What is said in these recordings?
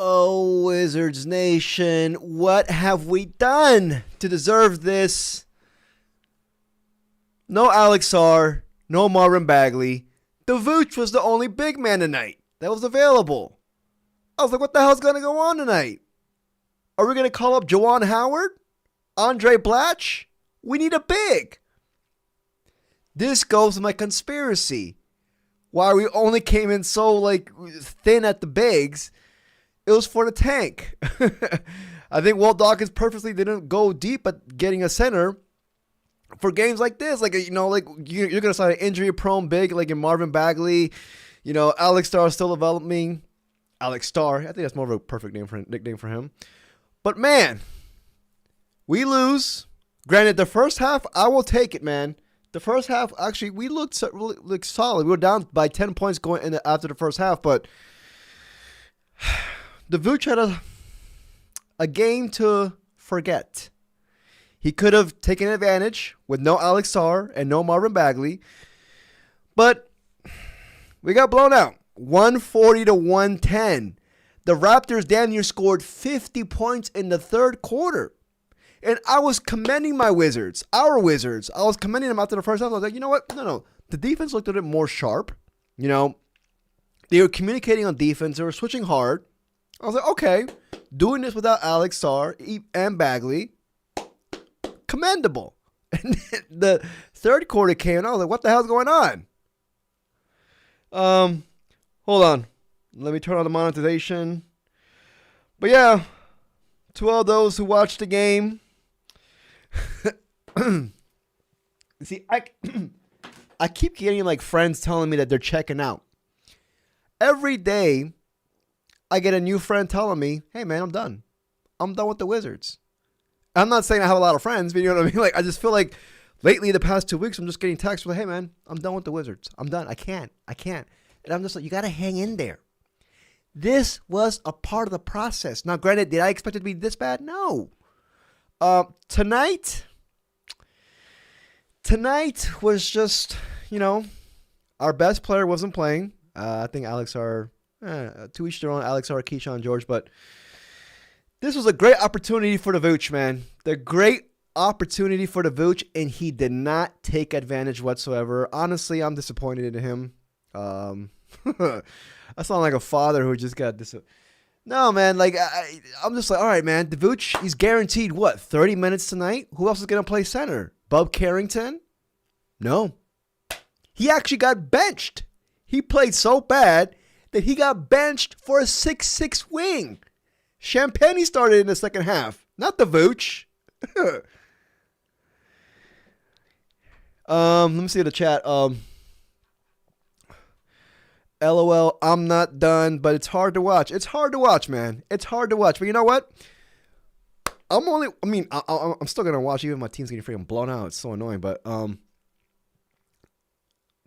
Oh, Wizards Nation, what have we done to deserve this? No Alex Sarr, no Marvin Bagley. The Vooch was the only big man tonight that was available. I was like, what the hell's going to go on tonight? Are we going to call up Juwan Howard? Andre Blatch? We need a big. This goes to my conspiracy. Why we only came in so thin at the bigs. It was for the tank. I think Walt Dawkins purposely didn't go deep at getting a center for games like this. You're going to sign an injury-prone big like in Marvin Bagley. Alex Starr is still developing. Alex Starr. I think that's more of a perfect nickname for him. But, man, we lose. Granted, the first half, I will take it, man. The first half, actually, we looked solid. We were down by 10 points going in after the first half, but the Vooch had a game to forget. He could have taken advantage with no Alex Sarr and no Marvin Bagley, but we got blown out, 140-110. The Raptors damn near scored 50 points in the third quarter. And I was commending my Wizards, our Wizards. I was commending them after the first half. I was like, you know what? No. The defense looked a bit more sharp. They were communicating on defense. They were switching hard. I was like, okay, doing this without Alex Sarr and Bagley, commendable. And the third quarter came, and I was like, what the hell's going on? Hold on. Let me turn on the monetization. But yeah, to all those who watched the game, see, I keep getting friends telling me that they're checking out. Every day, I get a new friend telling me, hey man, I'm done. I'm done with the Wizards. I'm not saying I have a lot of friends, but you know what I mean? I just feel like lately, the past 2 weeks, I'm just getting texts like, hey man, I'm done with the Wizards. I'm done. I can't. And I'm just like, you got to hang in there. This was a part of the process. Now, granted, did I expect it to be this bad? No. Tonight was just, our best player wasn't playing. I think Alex Sarr, to each their own, Alex Sarr, Keyshawn George, but this was a great opportunity for the Vooch, man. The great opportunity for the Vooch, and he did not take advantage whatsoever. Honestly, I'm disappointed in him. I sound like a father who just got this. No, man, I'm just like, all right, man, the Vooch, he's guaranteed, 30 minutes tonight? Who else is going to play center? Bub Carrington? No. He actually got benched. He played so bad that he got benched for a 6'6" wing. Champagnie started in the second half, not the Vooch. Let me see the chat. LOL, I'm not done, but it's hard to watch. It's hard to watch, man. It's hard to watch. But you know what? I'm still going to watch even if my team's getting freaking blown out. It's so annoying. But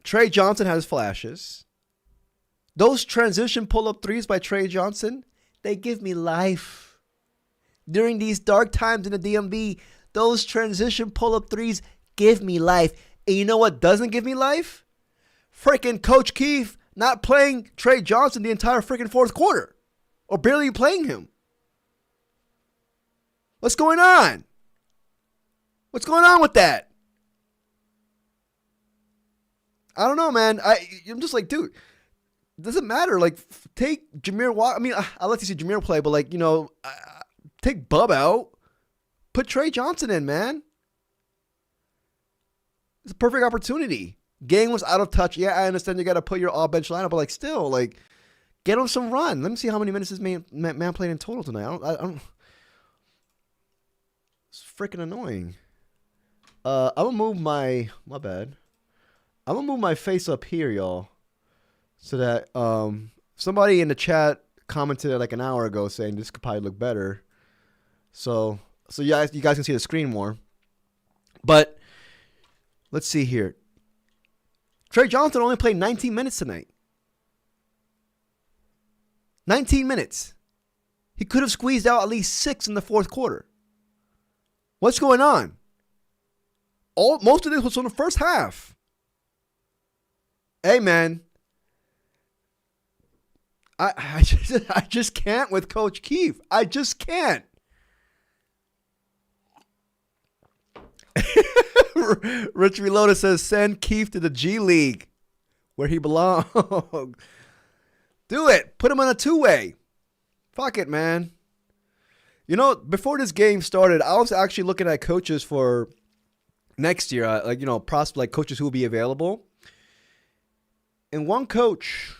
Trey Johnson has flashes. Those transition pull-up threes by Trey Johnson, they give me life. During these dark times in the DMV, those transition pull-up threes give me life. And you know what doesn't give me life? Freaking Coach Keefe not playing Trey Johnson the entire freaking fourth quarter. Or barely playing him. What's going on? What's going on with that? I don't know, man. I'm just like, dude, it doesn't matter. Take Jameer Walker. I'll let you see Jameer play, but take Bub out. Put Trey Johnson in, man. It's a perfect opportunity. Gang was out of touch. Yeah, I understand you got to put your all-bench lineup, but still, get him some run. Let me see how many minutes this man played in total tonight. I don't. It's freaking annoying. I'm gonna move my bad. I'm gonna move my face up here, y'all, so that somebody in the chat commented an hour ago saying this could probably look better. So you guys can see the screen more. But let's see here. Trey Johnson only played 19 minutes tonight. 19 minutes. He could have squeezed out at least 6 in the fourth quarter. What's going on? Most of this was from the first half. Hey, man. I just can't with Coach Keefe. I just can't. Rich Reloaded says send Keefe to the G League where he belongs. Do it. Put him on a two-way. Fuck it, man. You know, before this game started, I was actually looking at coaches for next year, like coaches who will be available. And one coach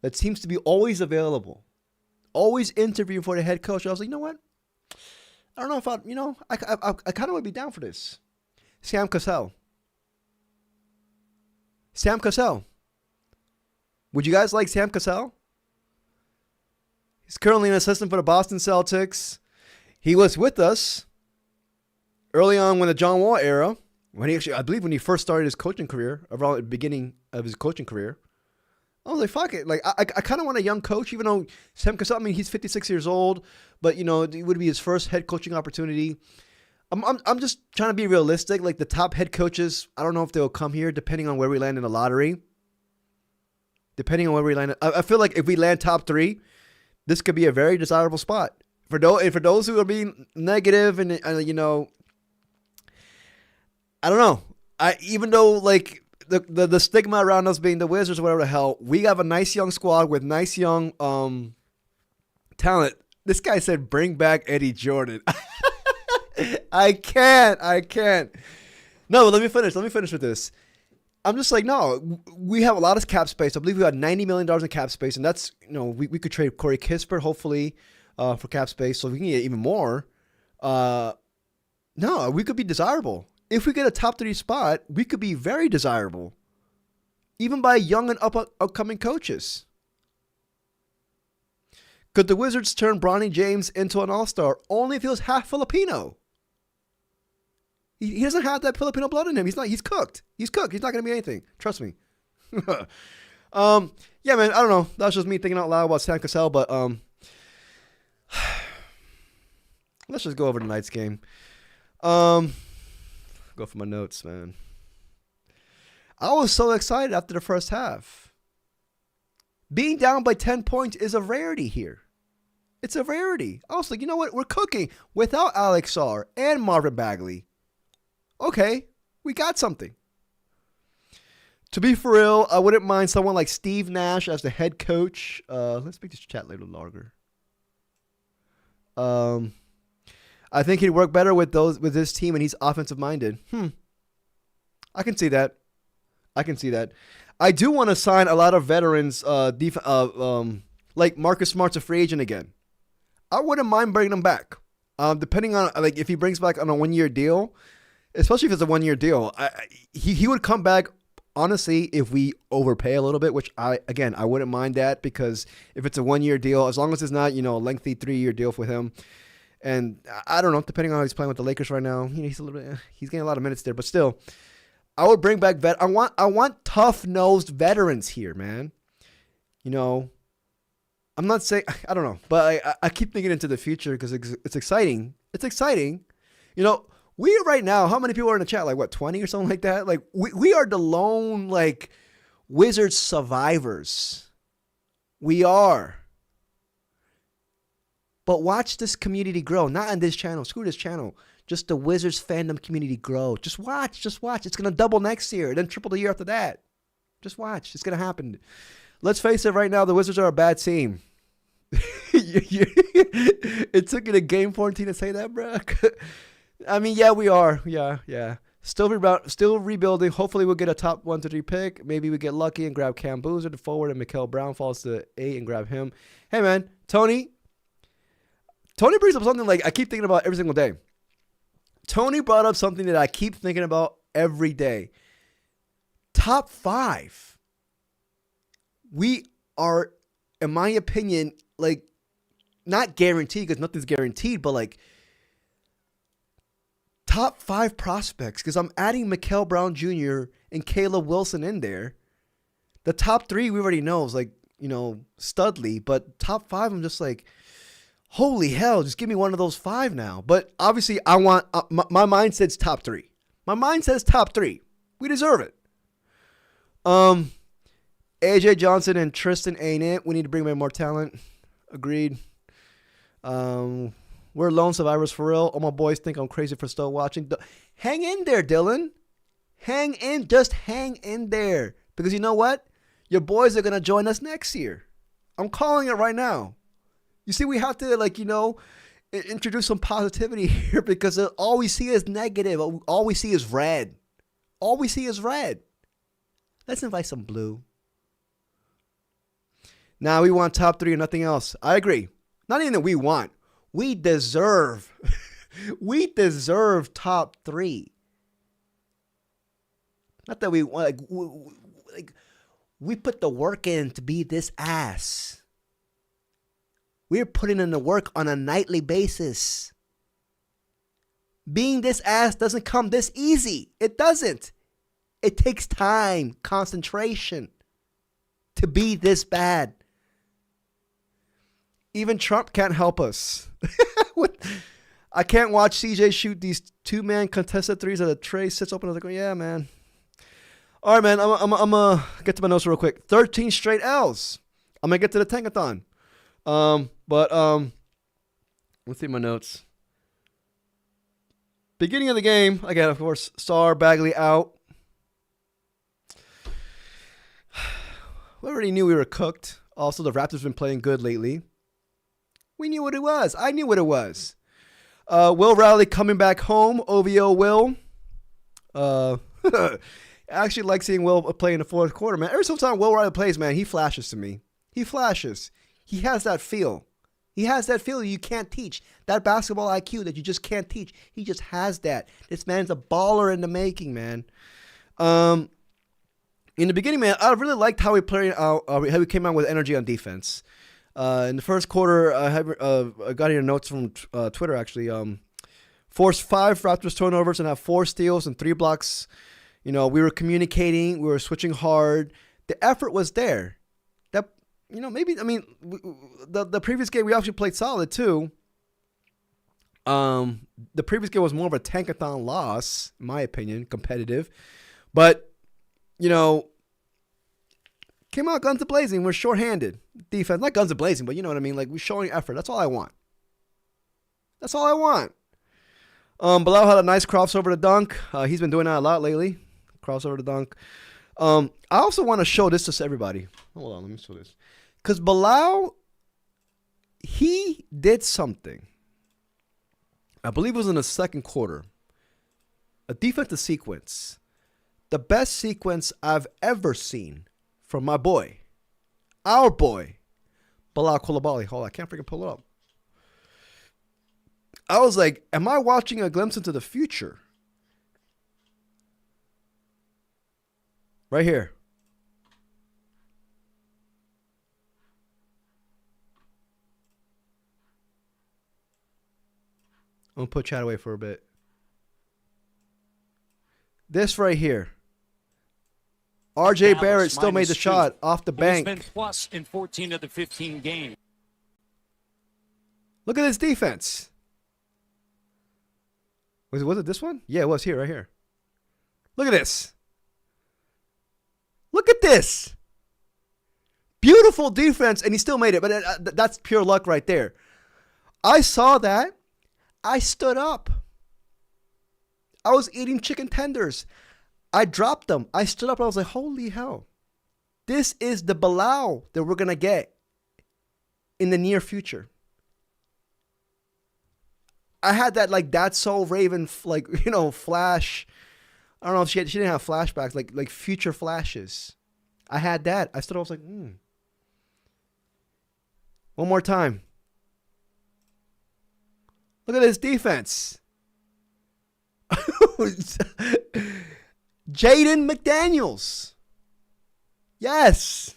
that seems to be always available, always interviewing for the head coach, I was like, you know what? I don't know if I kind of would be down for this. Sam Cassell. Sam Cassell. Would you guys like Sam Cassell? He's currently an assistant for the Boston Celtics. He was with us early on when the John Wall era, when he first started his coaching career, around the beginning of his coaching career. I was like, fuck it. Like, I kind of want a young coach, even though Sam Cassell, I mean, he's 56 years old, but, it would be his first head coaching opportunity. I'm just trying to be realistic. Like, the top head coaches, I don't know if they'll come here, depending on where we land in the lottery. Depending on where we land. I feel like if we land top 3, this could be a very desirable spot. For those who are being negative and I don't know. Even though, like, the stigma around us being the Wizards or whatever the hell, we have a nice young squad with nice young talent. This guy said, bring back Eddie Jordan. I can't. No, but let me finish with this. I'm just like, no, we have a lot of cap space. I believe we got $90 million in cap space, and that's, we could trade Corey Kispert, hopefully, for cap space, so we can get even more. No, we could be desirable. If we get a top 3 spot, we could be very desirable, even by young and upcoming coaches. Could the Wizards turn Bronny James into an all-star only if he was half Filipino? He doesn't have that Filipino blood in him. He's cooked. He's cooked. He's not going to be anything. Trust me. Yeah, man, I don't know. That's just me thinking out loud about Sam Cassell, but let's just go over tonight's game. Go for my notes, man. I was so excited after the first half. Being down by 10 points is a rarity here. It's a rarity. I was like, you know what? We're cooking without Alex Sarr and Marvin Bagley. Okay, we got something. To be for real, I wouldn't mind someone like Steve Nash as the head coach. Let's make this chat a little longer. I think he'd work better with this team, and he's offensive minded. I can see that. I do want to sign a lot of veterans, like Marcus Smart's a free agent again. I wouldn't mind bringing him back. Depending on if he brings back on a 1-year deal, especially if it's a 1-year deal, he would come back. Honestly, if we overpay a little bit, which I wouldn't mind that, because if it's a 1-year deal, as long as it's not, a lengthy 3-year deal with him. And I don't know, depending on how he's playing with the Lakers right now, he's getting a lot of minutes there, but still, I would bring back I want tough-nosed veterans here, man. I'm not saying, I don't know, but I keep thinking into the future because it's exciting. It's exciting. We right now, how many people are in the chat? Like, what, 20 or something like that? Like, we are the lone, like, Wizards survivors. We are. But watch this community grow. Not on this channel. Screw this channel. Just the Wizards fandom community grow. Just watch. It's going to double next year, then triple the year after that. Just watch. It's going to happen. Let's face it right now, the Wizards are a bad team. It took you to game 14 to say that, bro. I mean, yeah, we are. Yeah. Still rebuilding. Hopefully, we'll get a top 1 to 3 pick. Maybe we get lucky and grab Cam Boozer, the forward, and Mikael Brown falls to 8 and grab him. Hey, man, Tony brings up something like I keep thinking about every single day. Tony brought up something that I keep thinking about every day. Top 5. We are, in my opinion, like, not guaranteed because nothing's guaranteed, but like top 5 prospects, because I'm adding Mikael Brown Jr. and Caleb Wilson in there. The top 3 we already know is like, Studley, but top 5 I'm just like, holy hell, just give me one of those 5 now. But obviously I want, my mind says top 3. My mind says top 3. We deserve it. AJ Johnson and Tristan ain't it. We need to bring in more talent. Agreed. We're lone survivors for real. All my boys think I'm crazy for still watching. Hang in there, Dylan. Hang in. Just hang in there. Because you know what? Your boys are going to join us next year. I'm calling it right now. You see, we have to, introduce some positivity here because all we see is negative. All we see is red. All we see is red. Let's invite some blue. Now we want top 3 and nothing else. I agree. Not even that we want. We deserve. We deserve top 3. Not that we want. We put the work in to be this ass. We're putting in the work on a nightly basis. Being this ass doesn't come this easy. It doesn't. It takes time, concentration to be this bad. Even Trump can't help us. I can't watch CJ shoot these 2-man contested threes that Trey sits open. I was like, oh, yeah, man. All right, man. I'm going to get to my notes real quick. 13 straight L's. I'm going to get to the tankathon. Let's see my notes. Beginning of the game, again, of course, Sarr, Bagley out. We already knew we were cooked. Also, the Raptors have been playing good lately. We knew what it was. I knew what it was. Will Riley coming back home. OVO Will. I actually like seeing Will play in the fourth quarter, man. Every single time Will Riley plays, man, he flashes to me. He flashes. He has that feel. He has that feel you can't teach. That basketball IQ that you just can't teach. He just has that. This man's a baller in the making, man. In the beginning, man, I really liked how he played out, how he came out with energy on defense. In the first quarter, I got your notes from Twitter, actually. Forced 5 Raptors turnovers and have 4 steals and 3 blocks. We were communicating. We were switching hard. The effort was there. The previous game, we actually played solid, too. The previous game was more of a tankathon loss, in my opinion, competitive. But, came out guns a-blazing. We're shorthanded. Defense, not guns a-blazing, but you know what I mean? We're showing effort. That's all I want. That's all I want. Bilal had a nice crossover to dunk. He's been doing that a lot lately. Crossover to dunk. I also want to show this to everybody. Hold on, let me show this. Because Bilal, he did something. I believe it was in the second quarter. A defensive sequence. The best sequence I've ever seen from my boy. Our boy. Bilal Coulibaly. Hold on, I can't freaking pull it up. I was like, am I watching a glimpse into the future? Right here. I'm going to put chat away for a bit. This right here. RJ Barrett still made the shot off the bank. He's been plus in 14 of the 15 games. Look at this defense. Was it this one? Yeah, it was here, right here. Look at this. Look at this. Beautiful defense, and he still made it, but that's pure luck right there. I saw that. I stood up. I was eating chicken tenders. I dropped them. I stood up and I was like, holy hell. This is the Bilal that we're going to get in the near future. I had that That's So Raven, flash. I don't know if she didn't have flashbacks, like future flashes. I had that. I stood up, I was like, One more time. Look at this defense. Jaden McDaniels. Yes.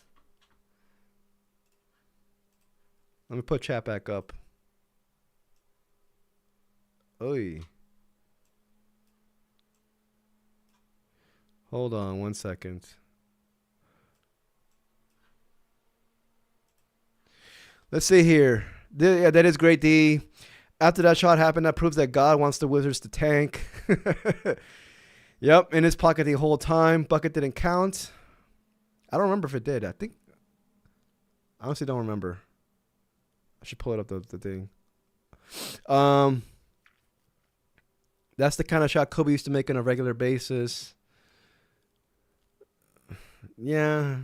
Let me put chat back up. Oy. Hold on 1 second. Let's see here. Yeah, that is great, D. After that shot happened, that proves that God wants the Wizards to tank. Yep, in his pocket the whole time. Bucket didn't count. I don't remember if it did. I honestly don't remember. I should pull it up the thing. That's the kind of shot Kobe used to make on a regular basis. Yeah.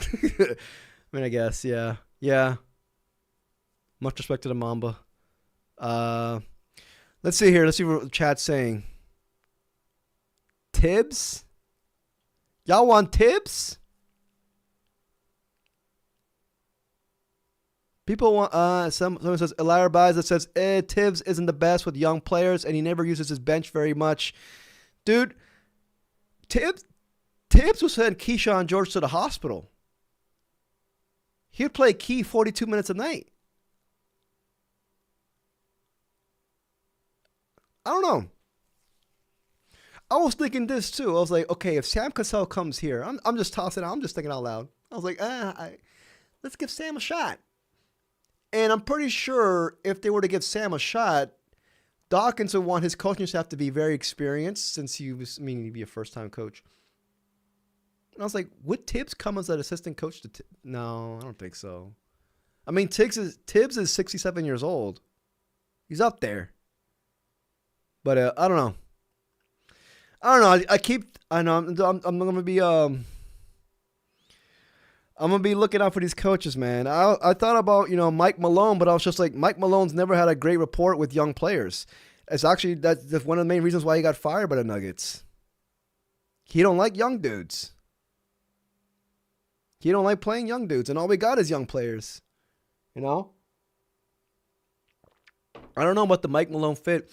I mean, I guess, yeah. Yeah. Much respect to the Mamba. Let's see here. Let's see what the chat's saying. Tibbs? Y'all want Tibbs? People want someone says Elara Buys that says Tibbs isn't the best with young players and he never uses his bench very much. Dude, Tibbs was sending Keyshawn George to the hospital. He'd play Key 42 minutes a night. I don't know. I was thinking this too. I was like, okay, if Sam Cassell comes here, I'm just tossing out. I'm just thinking out loud. I was like, let's give Sam a shot. And I'm pretty sure if they were to give Sam a shot, Dawkins would want his coaching staff to be very experienced since he'd be a first-time coach. And I was like, would Tibbs come as an assistant coach to No, I don't think so. I mean, Tibbs is 67 years old. He's up there. But I don't know. I don't know. I'm gonna be I'm gonna be looking out for these coaches, man. I thought about Mike Malone, but I was just like, Mike Malone's never had a great rapport with young players. It's actually that's one of the main reasons why he got fired by the Nuggets. He don't like young dudes. He don't like playing young dudes, and all we got is young players. I don't know about the Mike Malone fit.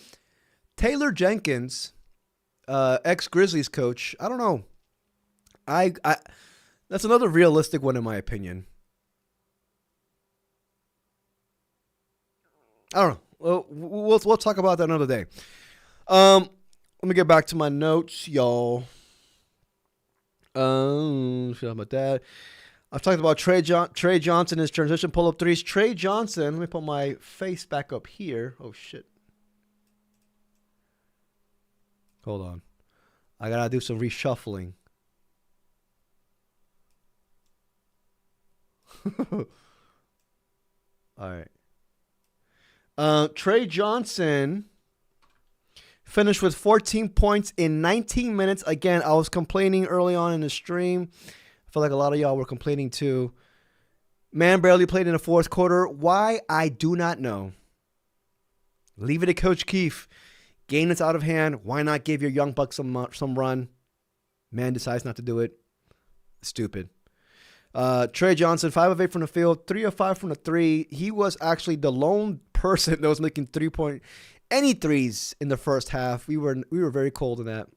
Taylor Jenkins, ex-Grizzlies coach. I don't know. That's another realistic one in my opinion. I don't know. We'll talk about that another day. Let me get back to my notes, y'all. Shut up about that. I've talked about Trey Johnson, his transition pull-up threes. Trey Johnson, let me put my face back up here. Oh, shit. Hold on. I got to do some reshuffling. All right. Trey Johnson finished with 14 points in 19 minutes. Again, I was complaining early on in the stream. I feel like a lot of y'all were complaining too. Man barely played in the fourth quarter. Why? I do not know. Leave it to Coach Keefe. Game that's out of hand. Why not give your young bucks some run? Man decides not to do it. Stupid. Trey Johnson, 5 of 8 from the field, 3 of 5 from the three. He was actually the lone person that was making any threes in the first half. We were very cold in that.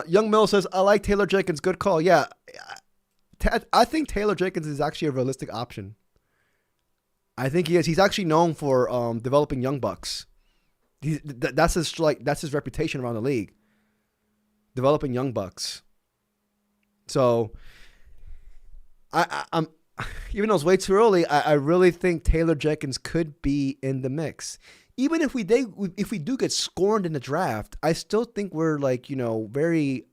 Young Mill says, I like Taylor Jenkins. Good call. Yeah. I think Taylor Jenkins is actually a realistic option. I think he is. He's actually known for developing young bucks. That's his reputation around the league. Developing young bucks. So I'm even though it's way too early, I really think Taylor Jenkins could be in the mix. Even if we do get scorned in the draft, I still think we're very,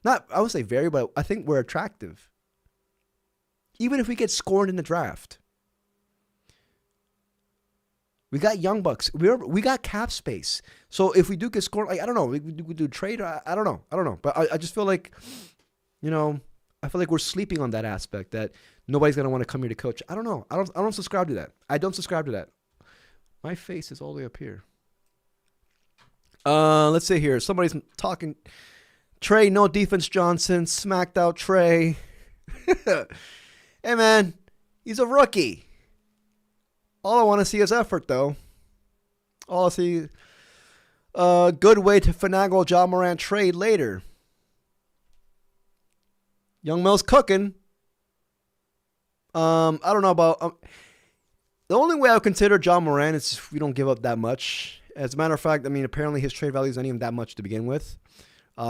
not I would say very, but I think we're attractive. Even if we get scorned in the draft, we got young bucks. We got cap space. So if we do get scorned, I don't know, we do trade. I don't know. But I just feel like, I feel like we're sleeping on that aspect that nobody's gonna want to come here to coach. I don't know. I don't subscribe to that. I don't subscribe to that. My face is all the way up here. Let's see here. Somebody's talking. Trey, no defense. Johnson smacked out Trey. Hey man, he's a rookie. All I want to see is effort, though. All I see. Good way to finagle Ja Morant trade later. Young Mill's cooking. I don't know about. The only way I would consider Ja Morant is if we don't give up that much. As a matter of fact, apparently his trade value is not even that much to begin with.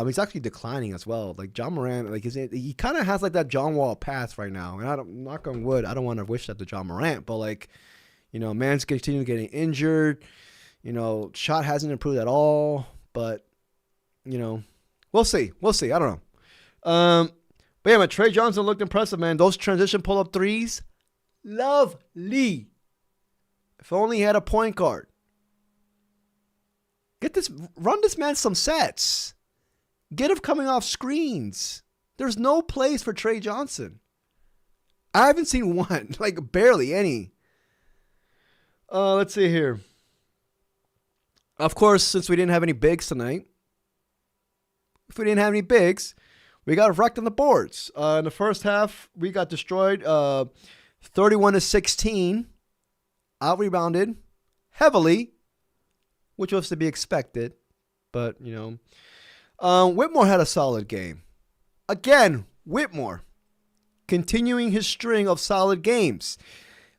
He's actually declining as well. Like Ja Morant, he kind of has that John Wall path right now. And knock on wood, I don't want to wish that to Ja Morant, but man's continuing getting injured. Shot hasn't improved at all. But we'll see. I don't know. But yeah, man, Trey Johnson looked impressive, man. Those transition pull-up threes, lovely. If only he had a point guard. Run this man some sets. Get him coming off screens. There's no place for Trey Johnson. I haven't seen one, like barely any. Let's see here. Of course, since we didn't have any bigs tonight, we got wrecked on the boards. In the first half, we got destroyed 31-16. Out-rebounded heavily, which was to be expected. But, Whitmore had a solid game. Again, Whitmore continuing his string of solid games.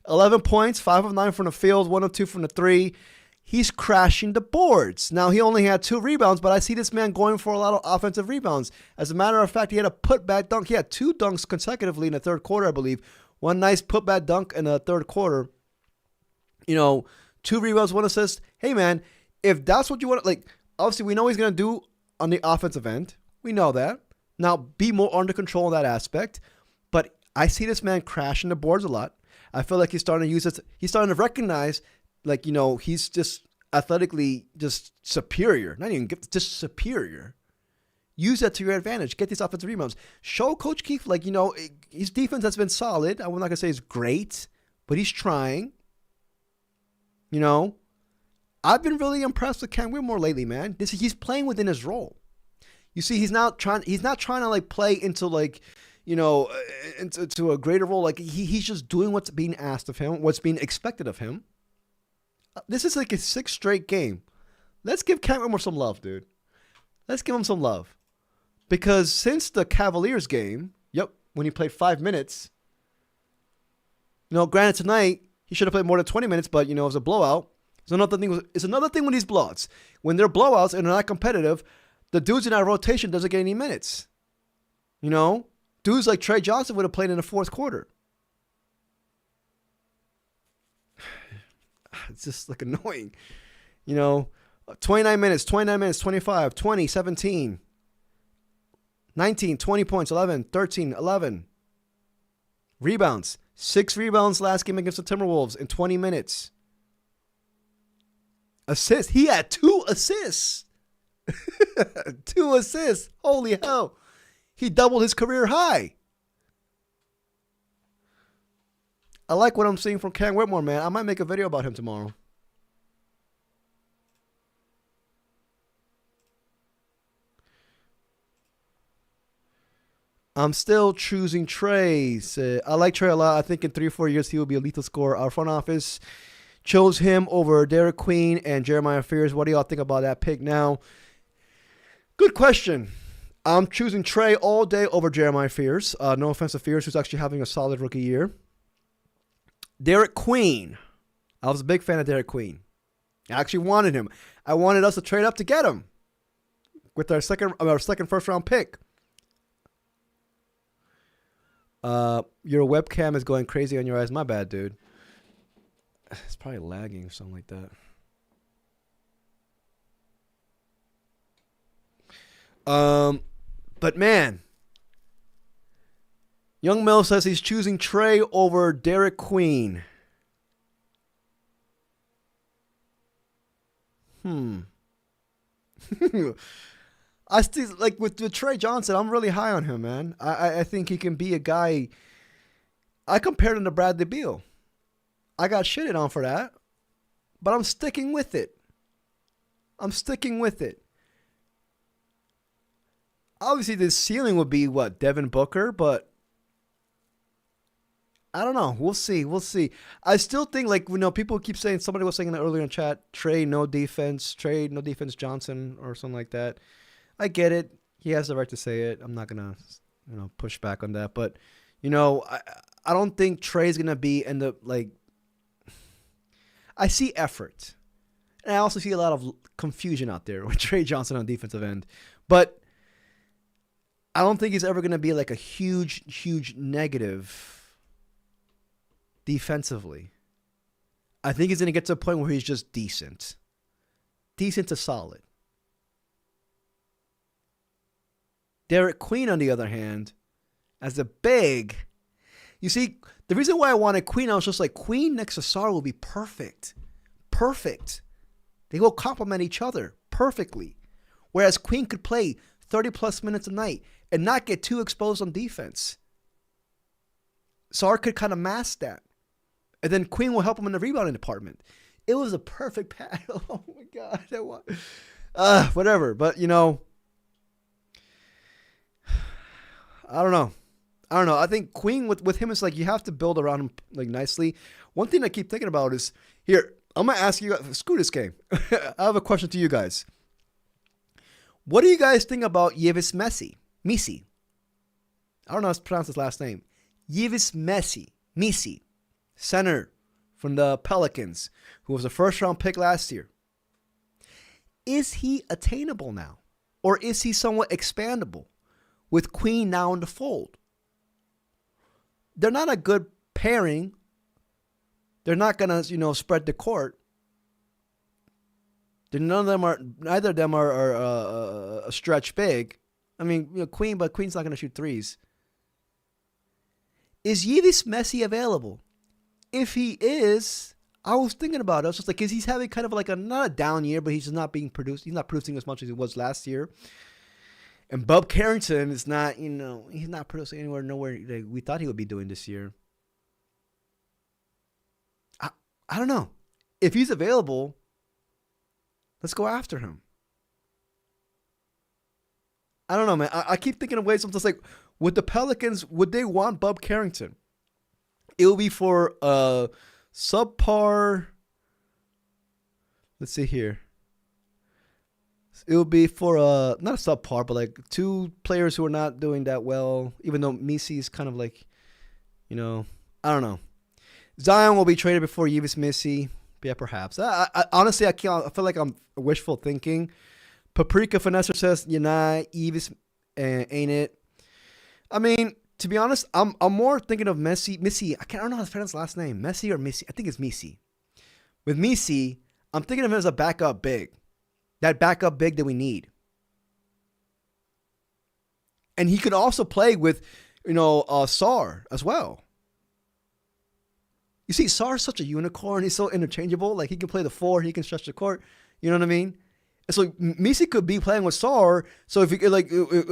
11 points, 5 of 9 from the field, 1 of 2 from the three. He's crashing the boards. Now, he only had 2 rebounds, but I see this man going for a lot of offensive rebounds. As a matter of fact, he had a putback dunk. He had 2 dunks consecutively in the third quarter, I believe. One nice putback dunk in the third quarter. 2 rebounds, 1 assist. Hey, man, if that's what you want, obviously we know he's going to do on the offensive end. We know that. Now, be more under control in that aspect. But I see this man crashing the boards a lot. I feel like he's starting to use it. He's starting to recognize, he's just athletically just superior. Not even just superior. Use that to your advantage. Get these offensive rebounds. Show Coach Keefe, his defense has been solid. I'm not going to say it's great, but he's trying. I've been really impressed with Cam Whitmore lately, man. He's playing within his role. You see, he's not trying to play into into a greater role. He's just doing what's being asked of him, what's being expected of him. This is his 6th straight game. Let's give Cam Whitmore some love, dude. Let's give him some love. Because since the Cavaliers game, when he played 5 minutes, granted tonight, he should have played more than 20 minutes, but, it was a blowout. It's another thing with these blowouts. When they're blowouts and they're not competitive, the dudes in that rotation doesn't get any minutes. Dudes like Trey Johnson would have played in the fourth quarter. It's just annoying. 29 minutes, 25, 20, 17, 19, 20 points, 11, 13, 11. Rebounds. 6 rebounds last game against the Timberwolves in 20 minutes. Assists. He had 2 assists. 2 assists. Holy hell. He doubled his career high. I like what I'm seeing from Cam Whitmore, man. I might make a video about him tomorrow. I'm still choosing Trey. I like Trey a lot. I think in 3 or 4 years he will be a lethal scorer. Our front office chose him over Derek Queen and Jeremiah Fears. What do y'all think about that pick now? Good question. I'm choosing Trey all day over Jeremiah Fears. No offense to Fears, who's actually having a solid rookie year. Derek Queen. I was a big fan of Derek Queen. I actually wanted him. I wanted us to trade up to get him with our second first round pick. Your webcam is going crazy on your eyes. My bad, dude. It's probably lagging or something like that. But man, Young Mel says he's choosing Trey over Derek Queen. I still with Trey Johnson. I'm really high on him, man. I think he can be a guy. I compared him to Bradley Beal. I got shitted on for that, but I'm sticking with it. Obviously, the ceiling would be Devin Booker, but I don't know. We'll see. I still think people keep saying, somebody was saying earlier in chat, trade no defense Johnson or something like that. I get it. He has the right to say it. I'm not gonna push back on that, but I don't think Trey's gonna be in the I see effort, and I also see a lot of confusion out there with Trey Johnson on defensive end, but I don't think he's ever going to be a huge negative defensively. I think he's going to get to a point where he's just decent to solid. Derek Queen, on the other hand, as a big. You see, the reason why I wanted Queen, I was just like, Queen next to Sarr will be perfect. Perfect. They will complement each other perfectly. Whereas Queen could play 30 plus minutes a night and not get too exposed on defense. Sarr could kind of mask that. And then Queen will help him in the rebounding department. It was a perfect pass. Oh my God. Whatever. But, you know, I don't know. I think Queen with him is like you have to build around him like nicely. One thing I keep thinking about is here. I'm gonna ask you. Screw this game. I have a question to you guys. What do you guys think about Yves Missi? I don't know how to pronounce his last name. Yves Missi, center from the Pelicans, who was a first-round pick last year. Is he attainable now, or is he somewhat expandable with Queen now in the fold? They're not a good pairing. They're not gonna, spread the court. Neither of them are a stretch big. I mean, Queen, but Queen's not gonna shoot threes. Is Yves Missi available? If he is, I was thinking about it. I was just like, because he's having kind of like not a down year, but he's just not being produced. He's not producing as much as he was last year. And Bub Carrington is not, he's not producing nowhere like we thought he would be doing this year. I don't know. If he's available, let's go after him. I don't know, man. I keep thinking of ways. I'm just like, with the Pelicans, would they want Bub Carrington? It will be for subpar. Let's see here. It will be for not a subpar, but like two players who are not doing that well. Even though Missi is kind of like, I don't know. Zion will be traded before Yves Missi. Yeah, perhaps. I honestly, I feel like I'm wishful thinking. Paprika Finesser says, Yves ain't it. I mean, to be honest, I'm more thinking of Missi. I don't know how to pronounce his last name. Messi or Missi? I think it's Missi. With Missi, I'm thinking of him as a backup big. That backup big that we need. And he could also play with, Sarr as well. You see, Sarr is such a unicorn. He's so interchangeable. Like, he can play the four. He can stretch the court. You know what I mean? And so Missi could be playing with Sarr. So if you like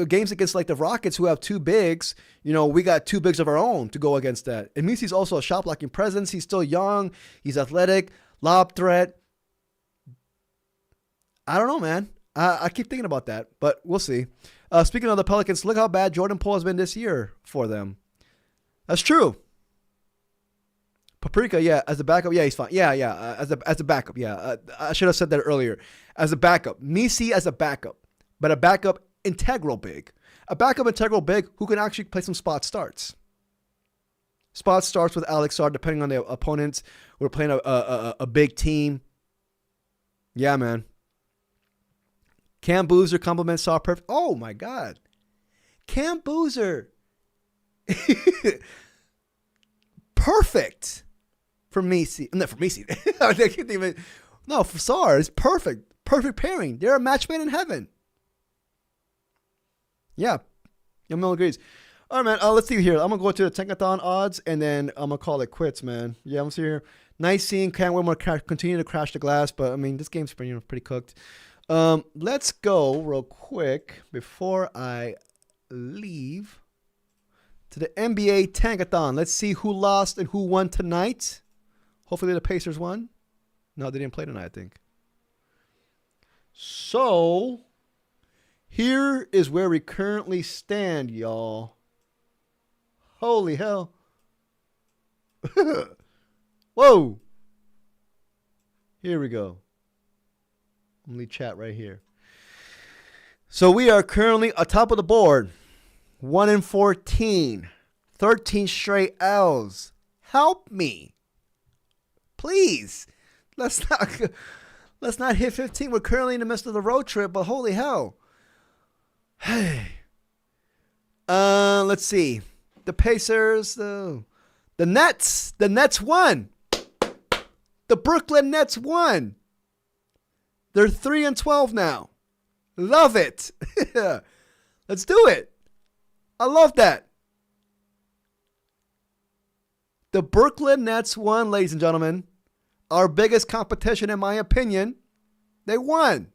games against like the Rockets who have two bigs, we got two bigs of our own to go against that. And Missi's also a shot blocking presence. He's still young. He's athletic, lob threat. I don't know, man. I keep thinking about that, but we'll see. Speaking of the Pelicans, look how bad Jordan Poole has been this year for them. That's true. Paprika, yeah, as a backup, yeah, he's fine. Yeah, as a backup, yeah. I should have said that earlier. As a backup, Missi as a backup, but a backup integral big. A backup integral big who can actually play some spot starts. Spot starts with Alex Sarr, depending on the opponents. We're playing a big team. Yeah, man. Cam Boozer compliments Sarr perfect. Oh, my God. Cam Boozer. Perfect. For Missi. No, for Missi. No, for Sarr. It's perfect. Perfect pairing. They're a match made in heaven. Yeah. Yamil agrees. All right, man. Let's see here. I'm going to go to the Tankathon odds, and then I'm going to call it quits, man. Yeah, I'm here. Nice seeing Cam Whitmore continue to crash the glass, but, I mean, this game's pretty cooked. Let's go real quick before I leave to the NBA Tankathon. Let's see who lost and who won tonight. Hopefully the Pacers won. No, they didn't play tonight, I think. So, here is where we currently stand, y'all. Holy hell. Whoa. Here we go. I'm going to chat right here. So, we are currently atop of the board. 1-14. 13 straight L's. Help me. Please. Let's not hit 15. We're currently in the midst of the road trip, but holy hell. Hey. Let's see. The Pacers, the Nets. The Nets won. The Brooklyn Nets won. They're 3-12 now. Love it. Let's do it. I love that. The Brooklyn Nets won, ladies and gentlemen. Our biggest competition, in my opinion. They won.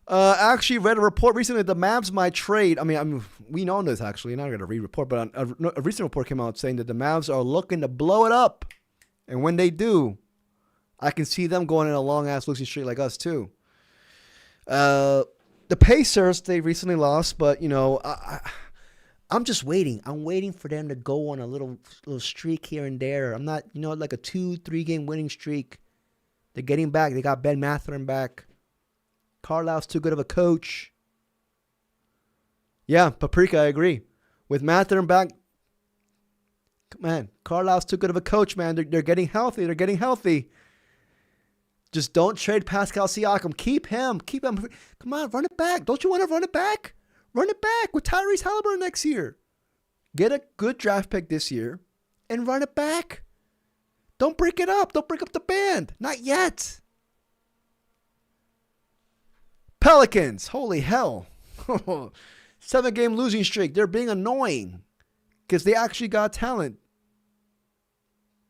Actually read a report recently that the Mavs might trade. We know this actually. Not going to read a report, but a recent report came out saying that the Mavs are looking to blow it up. And when they do, I can see them going in a long-ass losing streak like us too. The Pacers, they recently lost, but, I'm just waiting. I'm waiting for them to go on a little streak here and there. I'm not, like a 2-3 game winning streak. They're getting back. They got Ben Mathurin back. Carlisle's too good of a coach. Yeah, Paprika, I agree. With Mathurin back, man, Carlisle's too good of a coach, man. They're getting healthy. They're getting healthy. Just don't trade Pascal Siakam. Keep him. Come on, run it back. Don't you want to run it back? Run it back with Tyrese Halliburton next year. Get a good draft pick this year and run it back. Don't break it up. Don't break up the band. Not yet. Pelicans. Holy hell. 7-game losing streak. They're being annoying because they actually got talent.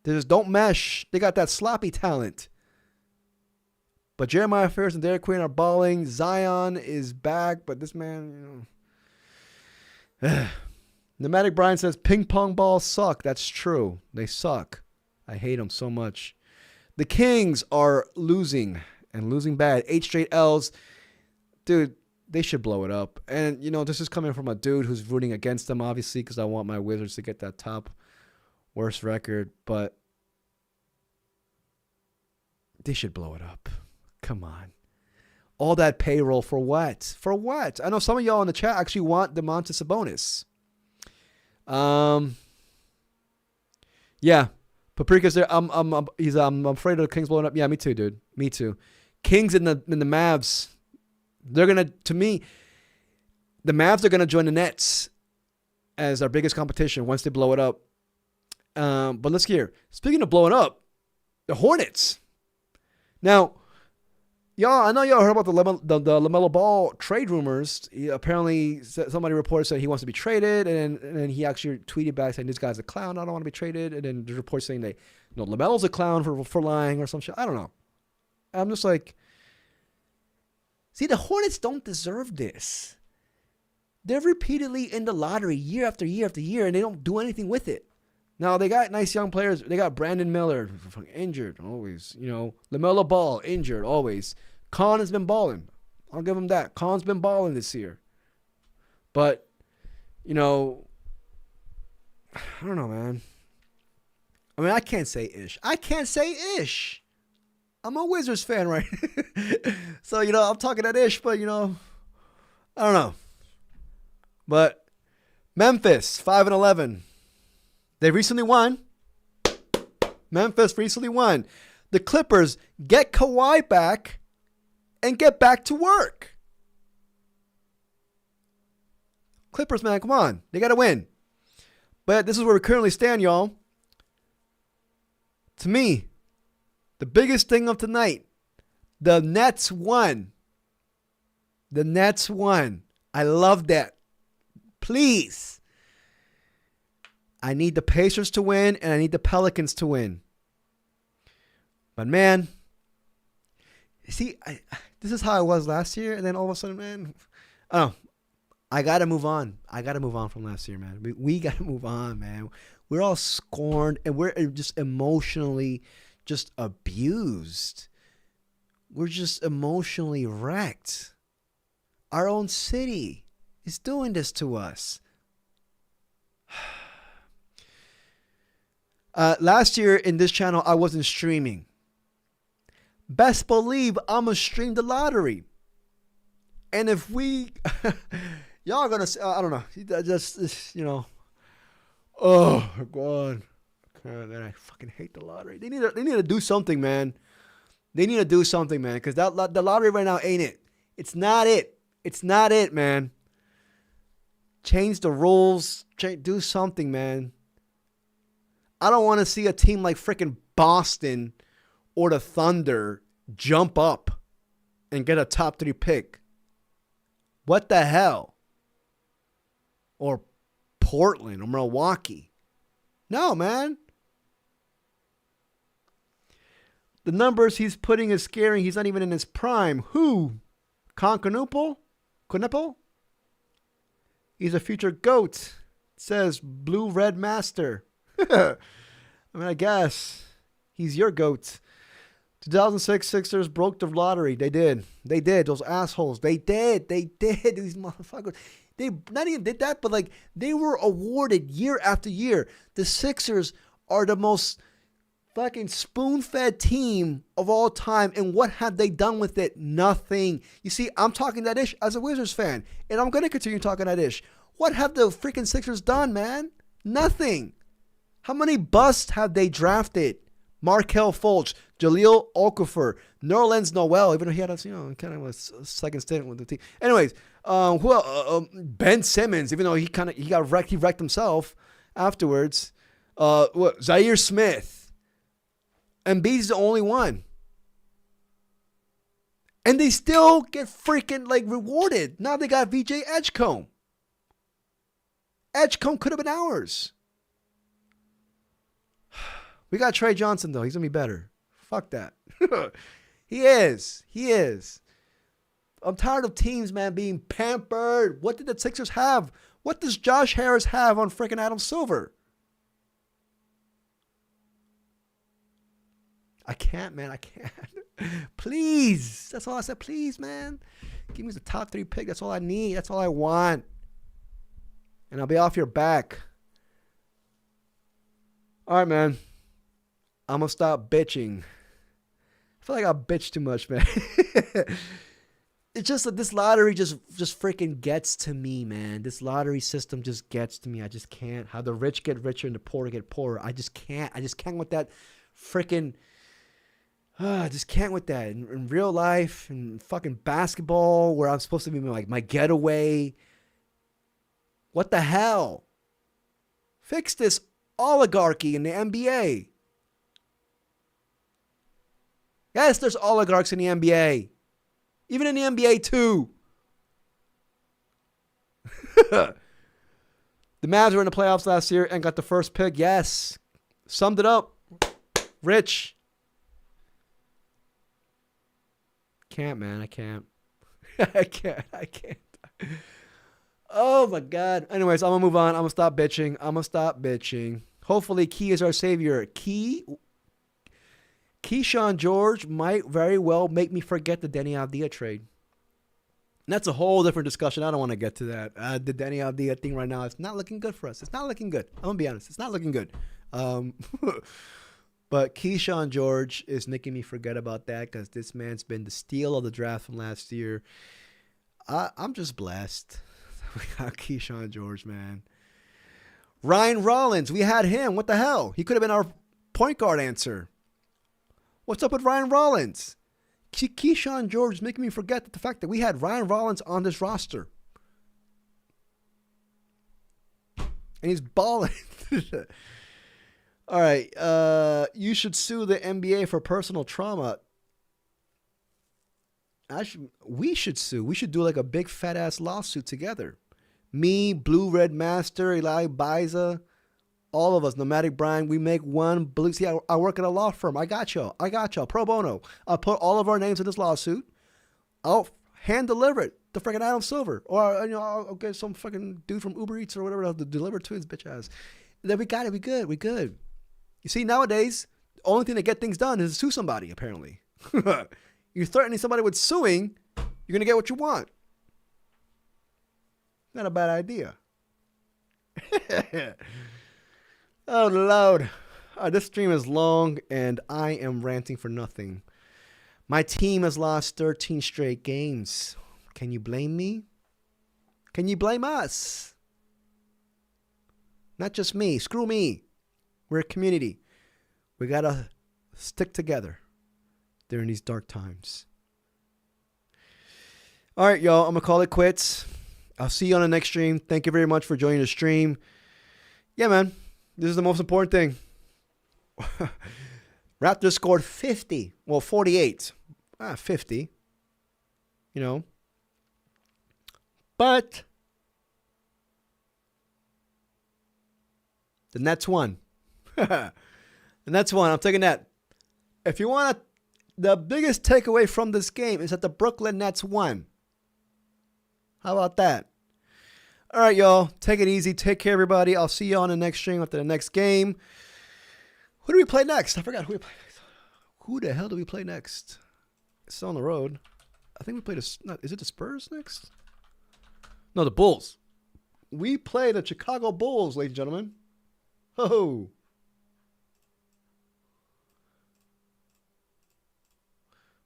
They just don't mesh. They got that sloppy talent. But Jeremiah Ferris and Derek Queen are balling. Zion is back, but this man, Pneumatic Brian says ping pong balls suck. That's true. They suck. I hate them so much. The Kings are losing and losing bad. 8 straight L's. Dude, they should blow it up. And, this is coming from a dude who's rooting against them, obviously, because I want my Wizards to get that top worst record. But they should blow it up. Come on. All that payroll for what? For what? I know some of y'all in the chat actually want Domantas Sabonis. Yeah. Paprika's there. I'm afraid of the Kings blowing up. Yeah, me too, dude. Me too. Kings and the Mavs. They're gonna, to me, the Mavs are gonna join the Nets as our biggest competition once they blow it up. But let's hear. Speaking of blowing up, the Hornets. Now, y'all, I know y'all heard about the LaMelo Ball trade rumors. Apparently, somebody reported said he wants to be traded, and then he actually tweeted back saying this guy's a clown. I don't want to be traded. And then the report saying that LaMelo's a clown for lying or some shit. I don't know. I'm just like, see, the Hornets don't deserve this. They're repeatedly in the lottery year after year after year, and they don't do anything with it. Now, they got nice young players. They got Brandon Miller, injured always. LaMelo Ball, injured always. Khan has been balling. I'll give him that. Khan's been balling this year. But, I don't know, man. I can't say ish. I'm a Wizards fan, right? So, I'm talking that ish, but, I don't know. But Memphis, 5-11. They recently won. Memphis recently won. The Clippers get Kawhi back and get back to work. Clippers, man, come on. They got to win. But this is where we currently stand, y'all. To me, the biggest thing of tonight, the Nets won. The Nets won. I love that. Please. I need the Pacers to win, and I need the Pelicans to win. But, man, see, this is how I was last year, and then all of a sudden, man, I got to move on. I got to move on from last year, man. We got to move on, man. We're all scorned, and we're just emotionally just abused. We're just emotionally wrecked. Our own city is doing this to us. Last year in this channel, I wasn't streaming. Best believe I'm going to stream the lottery. And if we, y'all are going to, I don't know, just, oh, God. Man, I fucking hate the lottery. They need to do something, man. They need to do something, man, because the lottery right now ain't it. It's not it. It's not it, man. Change the rules. Do something, man. I don't want to see a team like freaking Boston or the Thunder jump up and get a top 3 pick. What the hell? Or Portland or Milwaukee. No, man. The numbers he's putting is scary. He's not even in his prime. Who? Knuppel? He's a future GOAT. It says Blue-Red Master. I mean, I guess. He's your GOAT. 2006 Sixers broke the lottery. They did. Those assholes. They did. These motherfuckers. They not even did that, but like they were awarded year after year. The Sixers are the most fucking spoon-fed team of all time. And what have they done with it? Nothing. You see, I'm talking that ish as a Wizards fan. And I'm going to continue talking that ish. What have the freaking Sixers done, man? Nothing. How many busts have they drafted? Markelle Fultz, Jahlil Okafor, Nerlens Noel, even though he had a kind of a second stint with the team. Anyways, Ben Simmons, even though he got wrecked, he wrecked himself afterwards. Zaire Smith, Embiid's the only one, and they still get freaking like rewarded. Now they got VJ Edgecombe. Edgecombe could have been ours. We got Trey Johnson, though. He's going to be better. Fuck that. He is. I'm tired of teams, man, being pampered. What did the Sixers have? What does Josh Harris have on freaking Adam Silver? I can't, man. I can't. Please. That's all I said. Please, man. Give me the top 3 pick. That's all I need. That's all I want. And I'll be off your back. All right, man. I'm going to stop bitching. I feel like I bitch too much, man. It's just that this lottery just freaking gets to me, man. This lottery system just gets to me. I just can't. How the rich get richer and the poor get poorer. I just can't. I just can't with that freaking... I just can't with that. In real life, in fucking basketball, where I'm supposed to be like my getaway. What the hell? Fix this oligarchy in the NBA. Yes, there's oligarchs in the NBA. Even in the NBA, too. The Mavs were in the playoffs last year and got the first pick. Yes. Summed it up. Rich. Can't, man. I can't. I can't. Oh, my God. Anyways, I'm going to move on. I'm going to stop bitching. Hopefully, Key is our savior. Keyshawn George might very well make me forget the Denny Avdija trade. And that's a whole different discussion. I don't want to get to that. The Denny Avdija thing right now, it's not looking good for us. It's not looking good. I'm going to be honest. It's not looking good. But Keyshawn George is making me forget about that because this man's been the steal of the draft from last year. I'm just blessed. We got Keyshawn George, man. Ryan Rollins, we had him. What the hell? He could have been our point guard answer. What's up with Ryan Rollins? Keyshawn George is making me forget the fact that we had Ryan Rollins on this roster. And he's balling. All right. You should sue the NBA for personal trauma. We should sue. We should do like a big fat ass lawsuit together. Me, Blue-Red Master, Eli Biza. All of us, Nomadic Brian, we make one blue. See, I work at a law firm. I got y'all. Pro bono. I'll put all of our names in this lawsuit. I'll hand deliver it to freaking Adam Silver. Or, I'll get some fucking dude from Uber Eats or whatever to deliver it to his bitch ass. Then we got it. We good. You see, nowadays, the only thing to get things done is to sue somebody, apparently. You're threatening somebody with suing, you're going to get what you want. Not a bad idea. Oh, Lord. This stream is long, and I am ranting for nothing. My team has lost 13 straight games. Can you blame me? Can you blame us? Not just me. Screw me. We're a community. We got to stick together during these dark times. All right, y'all. I'm going to call it quits. I'll see you on the next stream. Thank you very much for joining the stream. Yeah, man. This is the most important thing. Raptors scored 50. Well, 48. 50. But the Nets won. And that's one. I'm taking that. If you want to, the biggest takeaway from this game is that the Brooklyn Nets won. How about that? All right, y'all. Take it easy. Take care, everybody. I'll see you on the next stream after the next game. Who do we play next? I forgot who we play next. Who the hell do we play next? It's on the road. I think we played is it the Spurs next? No, the Bulls. We play the Chicago Bulls, ladies and gentlemen. Ho!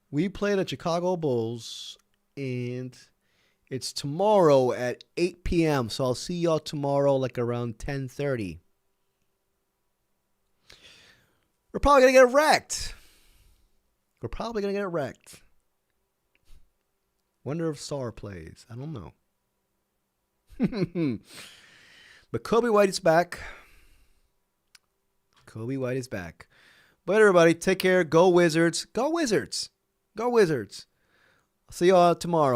We play the Chicago Bulls, and it's tomorrow at 8 p.m. So I'll see y'all tomorrow, like around 10:30. We're probably gonna get wrecked. Wonder if Sar plays. I don't know. But Kobe White is back. But everybody, take care. Go Wizards. Go Wizards. I'll see y'all tomorrow.